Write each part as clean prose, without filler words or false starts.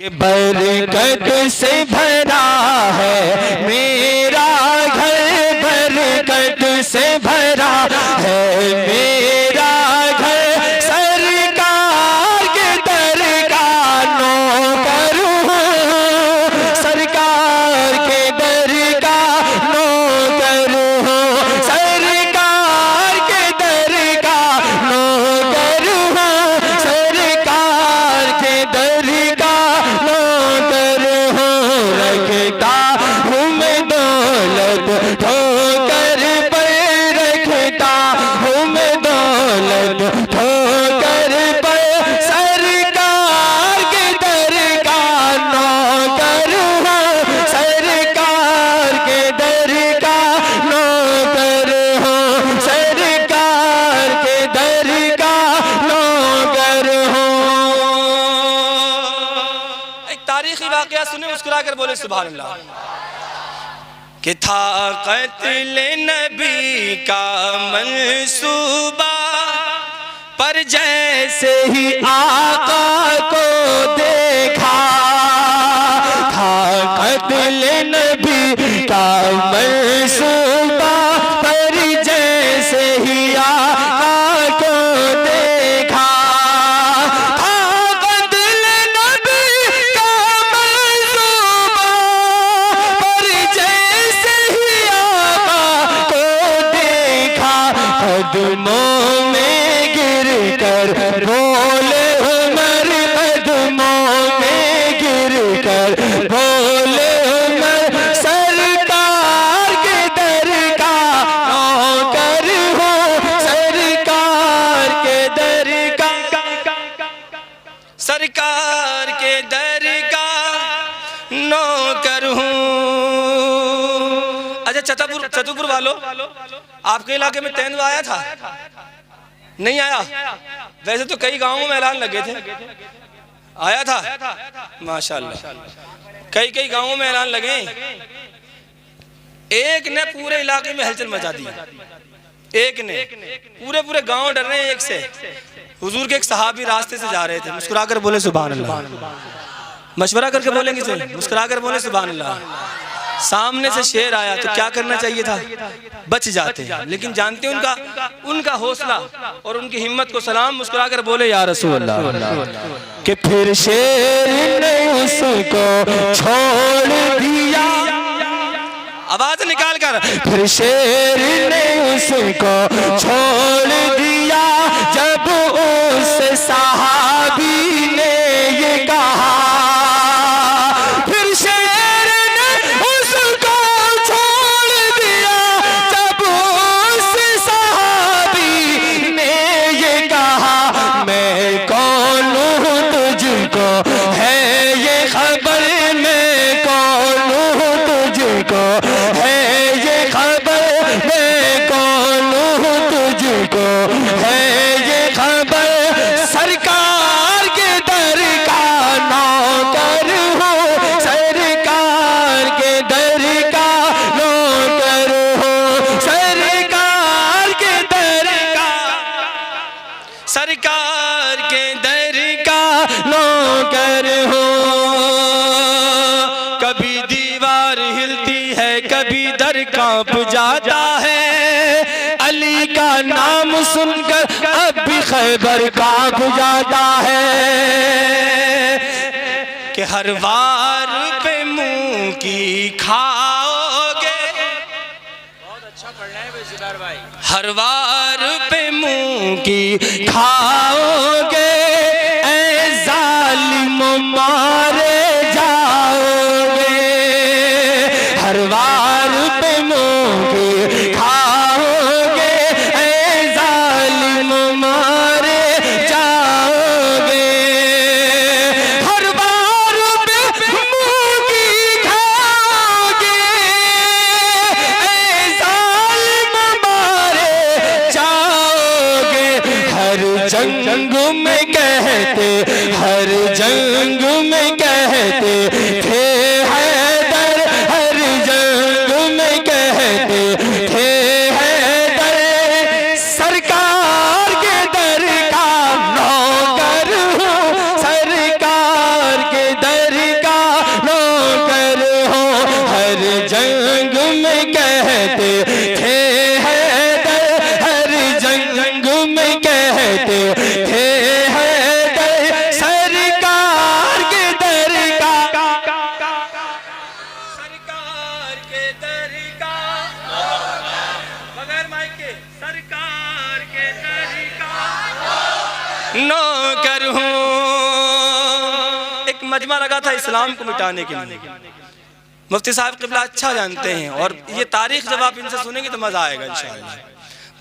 कि बरकत से भरा है मेरा घर, बरकत से भरा है मेरा घर, सरकार के दरगाह नौकर हूँ, सरकार के दरगाह नौकर हूँ, सरकार के दरगाह नौकर हूँ, सरकार के दरगाह नौकर हूँ, रखता हूँ मैं दौलत ठोकर पर, रखता हूँ मैं दौलत ठोकर पर, सरकार के दरगाह नौकर हूँ, सरकार के दरगाह नौकर हूँ, सरकार के दरगाह नौकर हूँ। एक तारीखी वाकया सुने, मुस्कुरा कर बोले सुभान अल्लाह। कि था क़त्ल नबी का मंसूबा, पर जैसे ही आका को देखा, था क़त्ल नबी का मंसूबा, पर जैसे ही आका को देखा, था क़त्ल नबी का मंसूबा, पर जैसे ही आका को देखा, कदमों में गिर कर बोले उमर, कदमों में गिर कर बोले उमर, सरकार के दरगाह नौकर हूँ, सरकार के दरगाह, सरकार के दरगाह नौकर हूँ। अच्छा चतुरपुर वालों, आपके इलाके में तेंदुआ आया था? नहीं आया? वैसे तो कई गांवों में ऐलान लगे थे, आया था माशाल्लाह, कई गांवों में ऐलान लगे, एक ने पूरे इलाके में हलचल मचा दी, एक ने पूरे गांव डर रहे हैं एक से। हुजूर के एक सहाबी रास्ते से जा रहे थे, मुस्कुरा कर बोले सुभान अल्लाह, मशवरा करके बोलेंगे चले, मुस्कुरा कर बोले सुभान अल्लाह। सामने से शेर आया तो क्या करना चाहिए था? बच जाते हैं, लेकिन जानते हैं उनका हौसला और उनकी हिम्मत को सलाम, मुस्कुरा कर बोले या रसूल अल्लाह। कि फिर शेर ने उसको छोड़ दिया, आवाज निकाल कर, फिर शेर ने उसको छोड़ दिया, जब उस सहाबी ने ये कहा, फिर शेर ने उसको छोड़ दिया, जब उस सहाबी ने ये कहा, मैं कौन हूँ तुझको है ये खबर, मैं कौन हूँ तुझको है ये खबर, मैं कौन हूँ तुझको है ये खबर, सरकार के दरगाह नौकर हूँ, सरकार के दरगाह नौकर हूँ, सरकार के दरगाह, सरकार के दरगाह नौकर हूँ। कभी दीवार हिलती है, कभी दर कांप जाता है, अली का नाम सुनकर अब भी खैबर कांप जाता है, कि हर वार पे मुंह की खाओगे, बहुत अच्छा पढ़ना है बेजुबार भाई, हर वार पे मुंह की खाओगे, ऐ जालिम मारे जाओगे, हर वार पे मुंह की खाओगे, ऐ जालिम मारे जाओगे, हर बार पे मुंह की खाओगे, ऐ जालिम मारे जाओगे, हर जंग में कहते, हर जंग में कहते थे हैदर, हर जंग में कहते थे हैदर, सरकार के दरगाह नौकर हूँ, सरकार के दर मजमा लगा था इस्लाम को मिटाने के लिए। मुफ्ती साहब क़िबला अच्छा जानते हैं, और ये तारीख जब आप इनसे सुनेंगे तो मजा आएगा इंशाअल्लाह।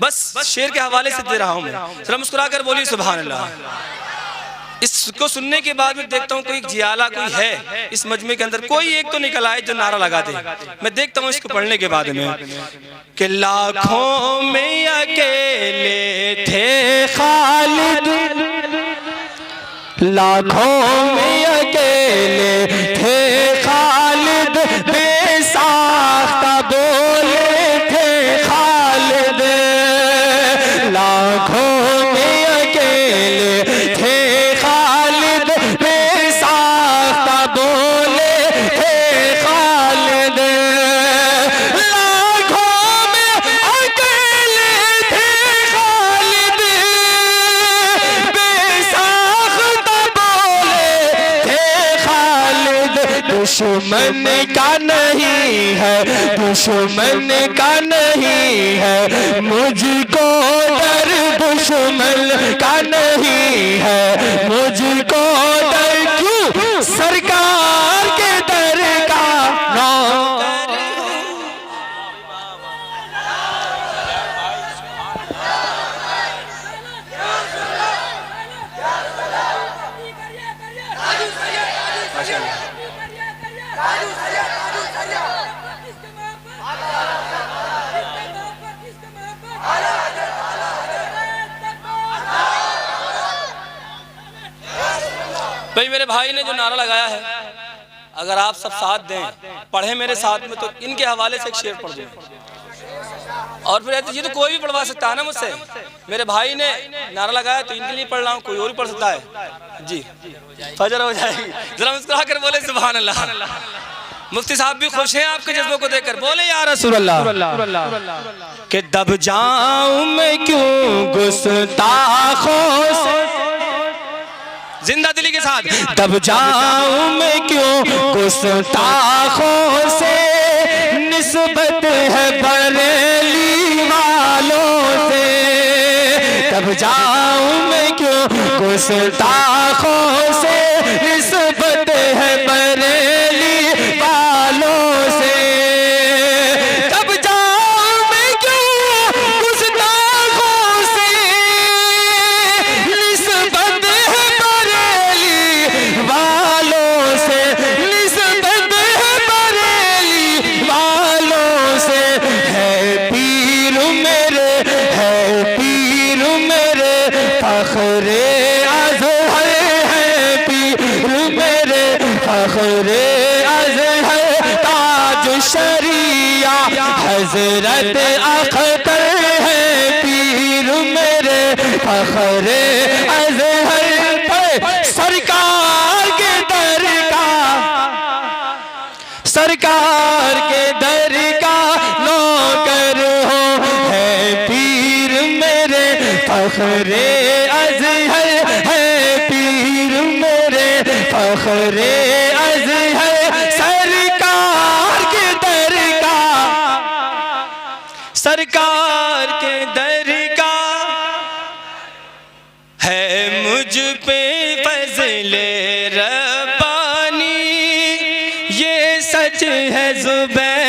बस शेर के हवाले से दे रहा हूँ मैं, जरा मुस्कुरा कर बोलिए सुभान अल्लाह। इसको सुनने के बाद मैं देखता हूँ कोई जियाला कोई है इस मजमे के अंदर, कोई एक तो निकल आए जो नारा लगा दे। मैं देखता हूँ इसको पढ़ने के बाद में कि लाखों में अकेले थे खालिद, लाखों में अकेले थे खालिद, बेसाख्ता बोले थे खालिद। लाखों में अकेले थे खालिद, बेसाख्ता बोले थे खालिद। लाखों में अकेले थे खालिद, बेसाख्ता दुश्मन का नहीं है, दुश्मन का नहीं है मुझको डर, दुश्मन का नहीं है मुझको डर। क्यों? सरकार के दर का नौकर हूं। भाई मेरे भाई ने जो नारा लगाया है, अगर आप सब साथ दें, पढ़े मेरे साथ में, तो इनके हवाले से एक शेर पढ़ दें। और फिर ये तो कोई भी पढ़वा सकता है ना मुझसे। मेरे भाई ने नारा लगाया तो इनके लिए पढ़ रहा हूँ, कोई और भी पढ़ सकता है जी। फजर हो जाएगी, जरा मुस्कुरा कर बोले सुभान अल्लाह। मुफ्ती साहब भी खुश हैं आपके जज्बों को देखकर, बोले या रसूल अल्लाह। कि दब जाऊं मैं क्यों गुस्ताखों से, जिंदा दिली के साथ, दब जाऊं मैं क्यों गुस्ताखों से, निस्बत है बरेली वालों से। दब जाऊं मैं क्यों गुस्ताखों से, निस्बत है बरेली वालों से। दब जाऊं मैं क्यों गुस्ताखों से, निस्बत है बरेली वालों से, निस्बत है बरेली वालों से। है पीर मेरे, है पीर मेरे फखरे अज़हर, है पीर मेरे फखरे अज़हर। ताज शरिया हज़रत अख्तर, है पीर मेरे फखरे अज़हर। सरकार के दर का, सरकार के दर का नौकर हो, है पीर मेरे फखरे अज़हर, है पीर मेरे फखरे अज़हर। सरकार के दर का, सरकार के दर का है मुझ पे फज़ले रब्बानी, ये सच है ज़ुबैर